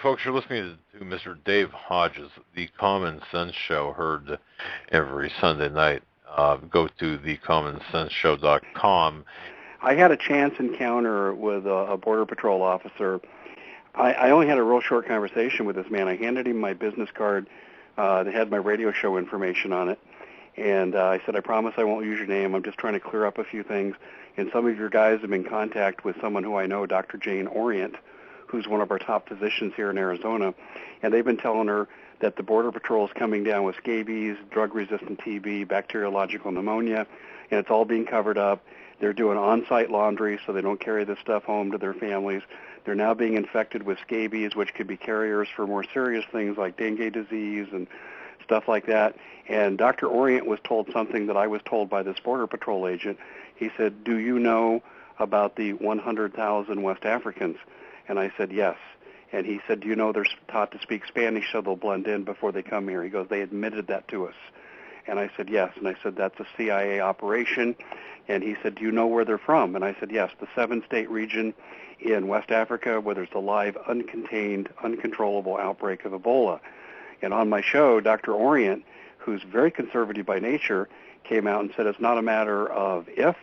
Folks, you're listening to Mr. Dave Hodges, the Common Sense Show, heard every Sunday night. Go to thecommonsenseshow.com. I had a chance encounter with a Border Patrol officer. I only had a real short conversation with this man. I handed him my business card that had my radio show information on it. And I said, I promise I won't use your name. I'm just trying to clear up a few things. And some of your guys have been in contact with someone who I know, Dr. Jane Orient, who's one of our top physicians here in Arizona. And they've been telling her that the Border Patrol is coming down with scabies, drug-resistant TB, bacteriological pneumonia, and it's all being covered up. They're doing on-site laundry so they don't carry this stuff home to their families. They're now being infected with scabies, which could be carriers for more serious things like dengue disease and stuff like that. And Dr. Orient was told something that I was told by this Border Patrol agent. He said, do you know about the 100,000 West Africans? And I said, yes. And he said, do you know they're taught to speak Spanish so they'll blend in before they come here? He goes, they admitted that to us. And I said, yes. And I said, that's a CIA operation. And he said, do you know where they're from? And I said, yes, the 7-state region in West Africa where there's a live, uncontained, uncontrollable outbreak of Ebola. And on my show, Dr. Orient, who's very conservative by nature, came out and said it's not a matter of if,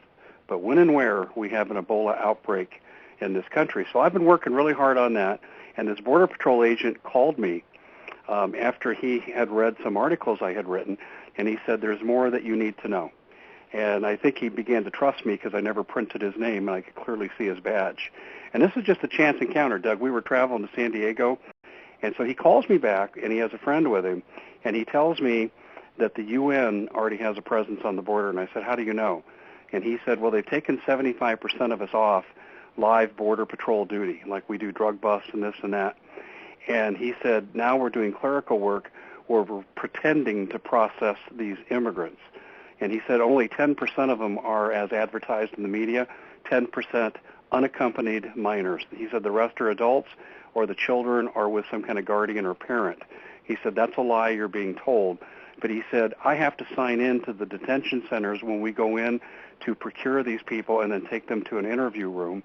but when and where we have an Ebola outbreak in this country. So I've been working really hard on that. And this Border Patrol agent called me after he had read some articles I had written, and he said, there's more that you need to know. And I think he began to trust me because I never printed his name, and I could clearly see his badge. And this is just a chance encounter, Doug. We were traveling to San Diego, and so he calls me back, and he has a friend with him, and he tells me that the UN already has a presence on the border. And I said, how do you know? And he said, well, they've taken 75% of us off live Border Patrol duty, like we do drug busts and this and that. And he said, now we're doing clerical work where we're pretending to process these immigrants. And he said only 10% of them are as advertised in the media, 10% unaccompanied minors. He said the rest are adults or the children are with some kind of guardian or parent. He said that's a lie you're being told. But he said, I have to sign in to the detention centers when we go in to procure these people and then take them to an interview room.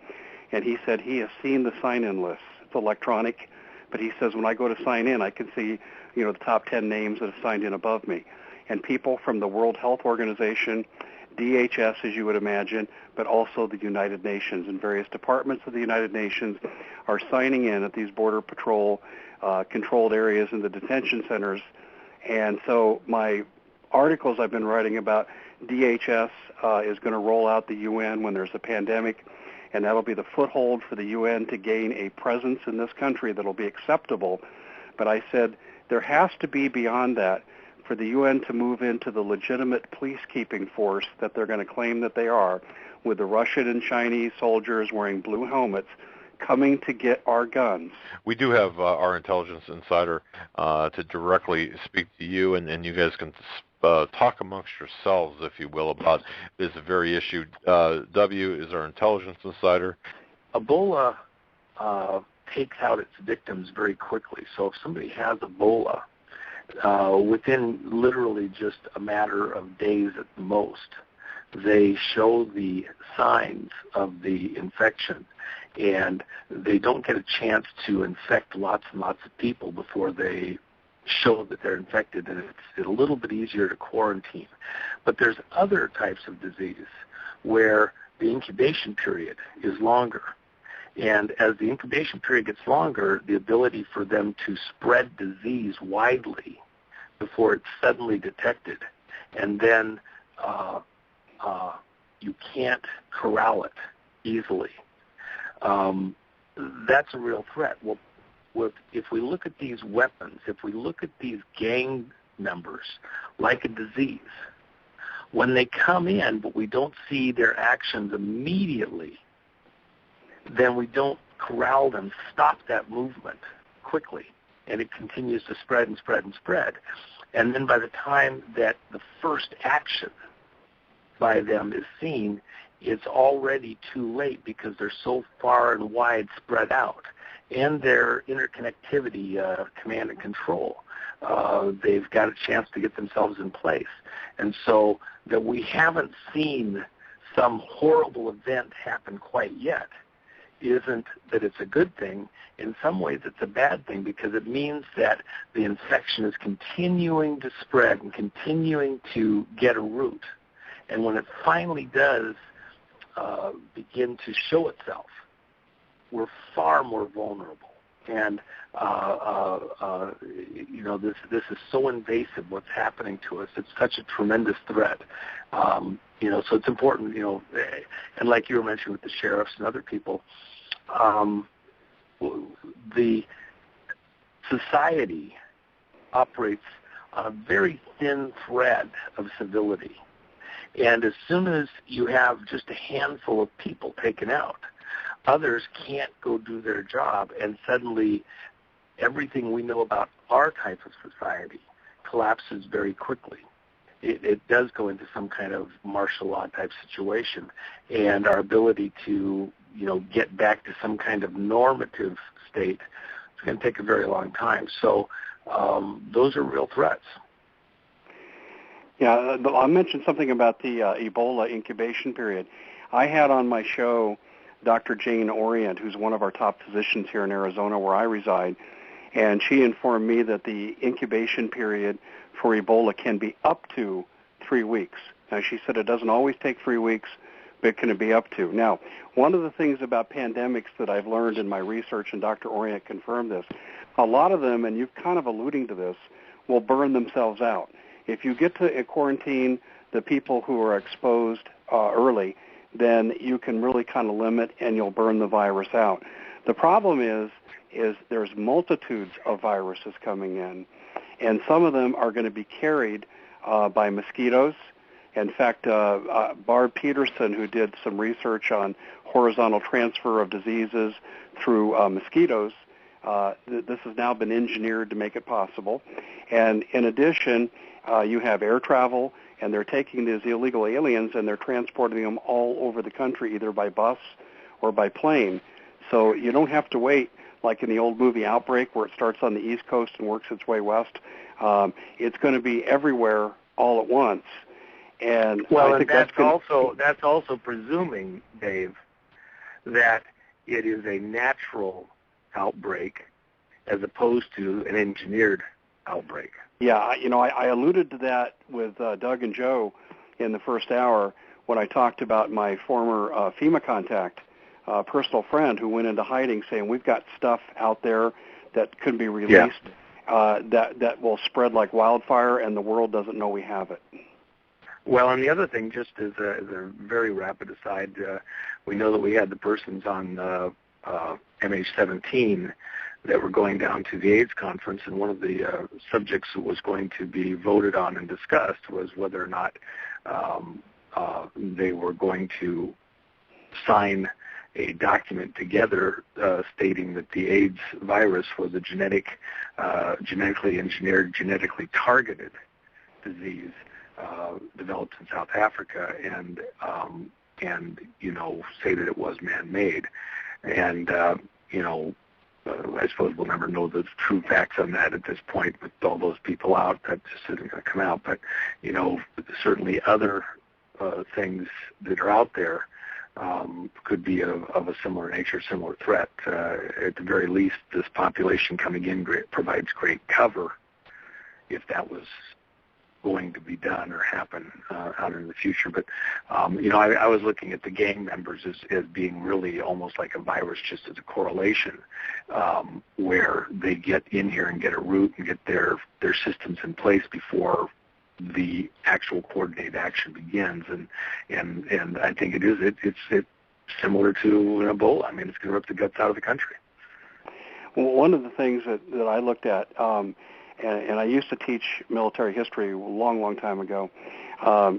And he said he has seen the sign-in list. It's electronic. But he says when I go to sign in, I can see, the top 10 names that have signed in above me. And people from the World Health Organization, DHS, as you would imagine, but also the United Nations and various departments of the United Nations are signing in at these Border Patrol controlled areas in the detention centers. And so my articles I've been writing about DHS is going to roll out the UN when there's a pandemic, and that'll be the foothold for the UN to gain a presence in this country that'll be acceptable. But I said there has to be beyond that for the UN to move into the legitimate peacekeeping force that they're going to claim that they are, with the Russian and Chinese soldiers wearing blue helmets coming to get our guns. We do have our intelligence insider to directly speak to you, and you guys can talk amongst yourselves, if you will, about this very issue. W is our intelligence insider. Ebola takes out its victims very quickly. So if somebody has Ebola, within literally just a matter of days at the most, they show the signs of the infection, and they don't get a chance to infect lots and lots of people before they show that they're infected, and it's a little bit easier to quarantine. But there's other types of disease where the incubation period is longer. And as the incubation period gets longer, the ability for them to spread disease widely before it's suddenly detected, and then you can't corral it easily. That's a real threat. Well, if we look at these weapons, if we look at these gang members like a disease, when they come in but we don't see their actions immediately, then we don't corral them, stop that movement quickly, and it continues to spread and spread and spread. And then by the time that the first action by them is seen, it's already too late because they're so far and wide spread out. And their interconnectivity, command and control, they've got a chance to get themselves in place. And so that we haven't seen some horrible event happen quite yet isn't that it's a good thing. In some ways, it's a bad thing because it means that the infection is continuing to spread and continuing to get a root. And when it finally does begin to show itself, we're far more vulnerable. And this is so invasive. What's happening to us? It's such a tremendous threat. So it's important. And like you were mentioning with the sheriffs and other people, the society operates on a very thin thread of civility. And as soon as you have just a handful of people taken out, others can't go do their job, and suddenly everything we know about our type of society collapses very quickly. It does go into some kind of martial law type situation, and our ability to get back to some kind of normative state is going to take a very long time. So those are real threats. Yeah, I mentioned something about the Ebola incubation period. I had on my show Dr. Jane Orient, who's one of our top physicians here in Arizona where I reside, and she informed me that the incubation period for Ebola can be up to 3 weeks. Now, she said it doesn't always take 3 weeks, but it can be up to. Now, one of the things about pandemics that I've learned in my research, and Dr. Orient confirmed this, a lot of them, and you're kind of alluding to this, will burn themselves out. If you get to quarantine the people who are exposed early, then you can really kind of limit and you'll burn the virus out. The problem is there's multitudes of viruses coming in, and some of them are going to be carried by mosquitoes. In fact, Barb Peterson, who did some research on horizontal transfer of diseases through mosquitoes, this has now been engineered to make it possible. And in addition, you have air travel, and they're taking these illegal aliens and they're transporting them all over the country, either by bus or by plane. So you don't have to wait like in the old movie Outbreak, where it starts on the East Coast and works its way west. It's going to be everywhere all at once. And well, I think that's also presuming, Dave, that it is a natural outbreak as opposed to an engineered outbreak. Yeah, I alluded to that with Doug and Joe in the first hour when I talked about my former FEMA contact, personal friend who went into hiding saying, we've got stuff out there that could be released that will spread like wildfire, and the world doesn't know we have it. Well, and the other thing, just as a very rapid aside, we know that we had the persons on MH17 that were going down to the AIDS conference, and one of the subjects that was going to be voted on and discussed was whether or not they were going to sign a document together stating that the AIDS virus was a genetically engineered, genetically targeted disease developed in South Africa, and say that it was man-made, and I suppose we'll never know the true facts on that at this point with all those people out. That just isn't going to come out. But, certainly other things that are out there could be of a similar nature, similar threat. At the very least, this population coming in provides great cover if that was going to be done or happen out in the future. But, I was looking at the gang members as being really almost like a virus, just as a correlation, where they get in here and get a root and get their systems in place before the actual coordinated action begins. And I think it's similar to Ebola. I mean, it's going to rip the guts out of the country. Well, one of the things that I looked at, and I used to teach military history a long, long time ago,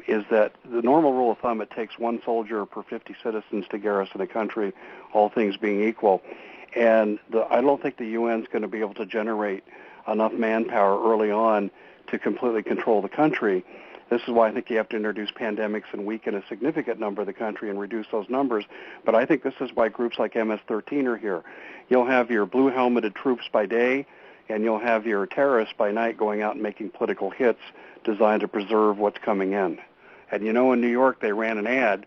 is that the normal rule of thumb, it takes one soldier per 50 citizens to garrison a country, all things being equal. And I don't think the UN's going to be able to generate enough manpower early on to completely control the country. This is why I think you have to introduce pandemics and weaken a significant number of the country and reduce those numbers. But I think this is why groups like MS-13 are here. You'll have your blue-helmeted troops by day, and you'll have your terrorists by night going out and making political hits designed to preserve what's coming in. And in New York, they ran an ad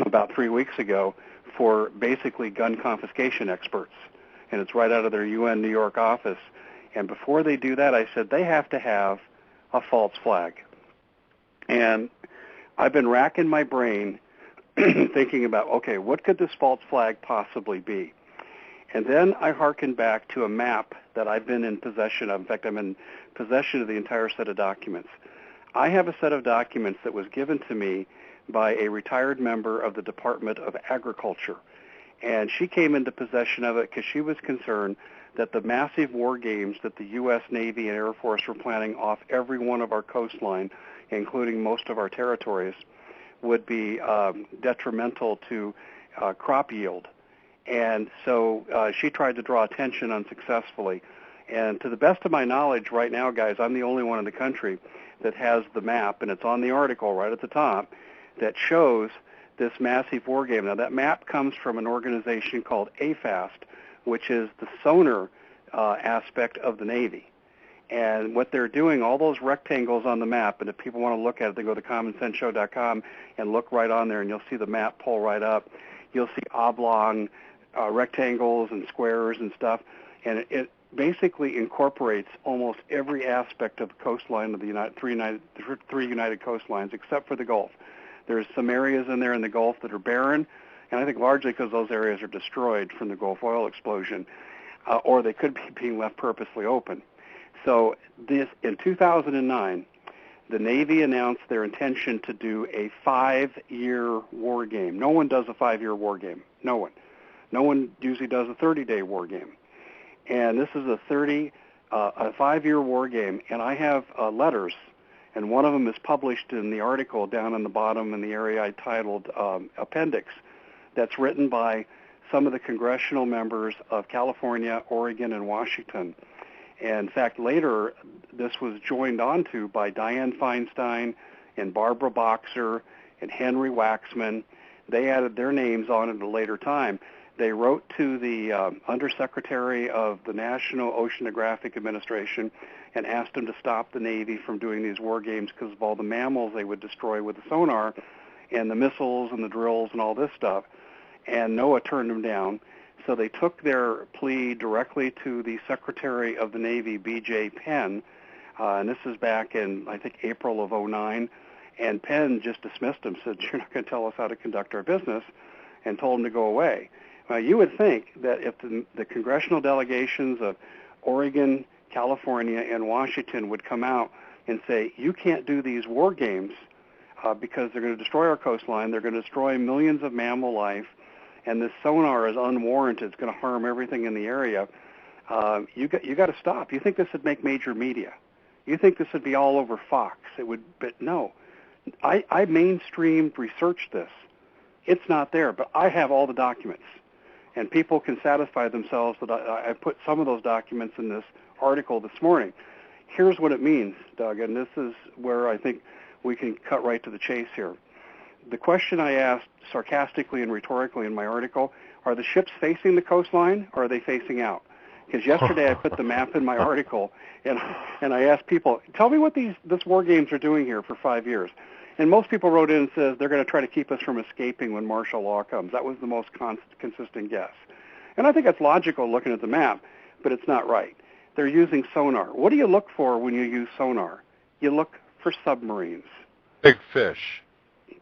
about 3 weeks ago for basically gun confiscation experts, and it's right out of their UN New York office. And before they do that, I said they have to have a false flag. And I've been racking my brain thinking about, okay, what could this false flag possibly be? And then I hearkened back to a map that I've been in possession of. In fact, I'm in possession of the entire set of documents. I have a set of documents that was given to me by a retired member of the Department of Agriculture. And she came into possession of it because she was concerned that the massive war games that the U.S. Navy and Air Force were planning off every one of our coastline, including most of our territories, would be detrimental to crop yield. And so she tried to draw attention unsuccessfully. And to the best of my knowledge right now, guys, I'm the only one in the country that has the map, and it's on the article right at the top, that shows this massive war game. Now, that map comes from an organization called AFAST, which is the sonar aspect of the Navy. And what they're doing, all those rectangles on the map, and if people want to look at it, they go to commonsenseshow.com and look right on there, and you'll see the map pull right up. You'll see oblong rectangles and squares and stuff, and it basically incorporates almost every aspect of the coastline of the three United coastlines, except for the Gulf. There's some areas in there in the Gulf that are barren, and I think largely because those areas are destroyed from the Gulf oil explosion, or they could be being left purposely open. So in 2009, the Navy announced their intention to do a 5-year war game. No one does a 5-year war game. No one. No one usually does a 30-day war game. And this is a 5-year war game, and I have letters, and one of them is published in the article down in the bottom in the area I titled Appendix, that's written by some of the congressional members of California, Oregon, and Washington. And in fact, later, this was joined onto by Dianne Feinstein and Barbara Boxer and Henry Waxman. They added their names on at a later time. They wrote to the Undersecretary of the National Oceanographic Administration and asked him to stop the Navy from doing these war games because of all the mammals they would destroy with the sonar and the missiles and the drills and all this stuff. And NOAA turned them down. So they took their plea directly to the Secretary of the Navy, B.J. Penn, and this is back in, I think, April of 2009, and Penn just dismissed him, said, you're not going to tell us how to conduct our business, and told him to go away. You would think that if the congressional delegations of Oregon, California, and Washington would come out and say, you can't do these war games because they're going to destroy our coastline, they're going to destroy millions of mammal life, and this sonar is unwarranted, it's going to harm everything in the area, you got to stop. You think this would make major media. You think this would be all over Fox. It would, but no. I mainstreamed, researched this. It's not there, but I have all the documents. And people can satisfy themselves that I put some of those documents in this article this morning. Here's what it means, Doug, and this is where I think we can cut right to the chase here. The question I asked sarcastically and rhetorically in my article, are the ships facing the coastline or are they facing out? Because yesterday I put the map in my article and I asked people, tell me what this war games are doing here for 5 years. And most people wrote in and said they're going to try to keep us from escaping when martial law comes. That was the most consistent guess. And I think that's logical looking at the map, but it's not right. They're using sonar. What do you look for when you use sonar? You look for submarines. Big fish.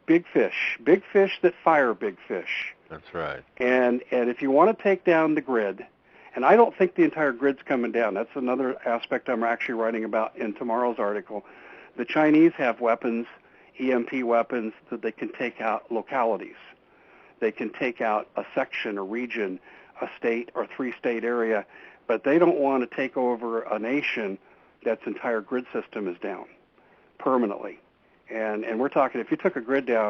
Big fish that fire big fish. That's right. And if you want to take down the grid, and I don't think the entire grid's coming down. That's another aspect I'm actually writing about in tomorrow's article. The Chinese have weapons, EMP weapons, that they can take out localities. They can take out a section, a region, a state, or 3-state area, but they don't want to take over a nation that's entire grid system is down permanently. And we're talking, if you took a grid down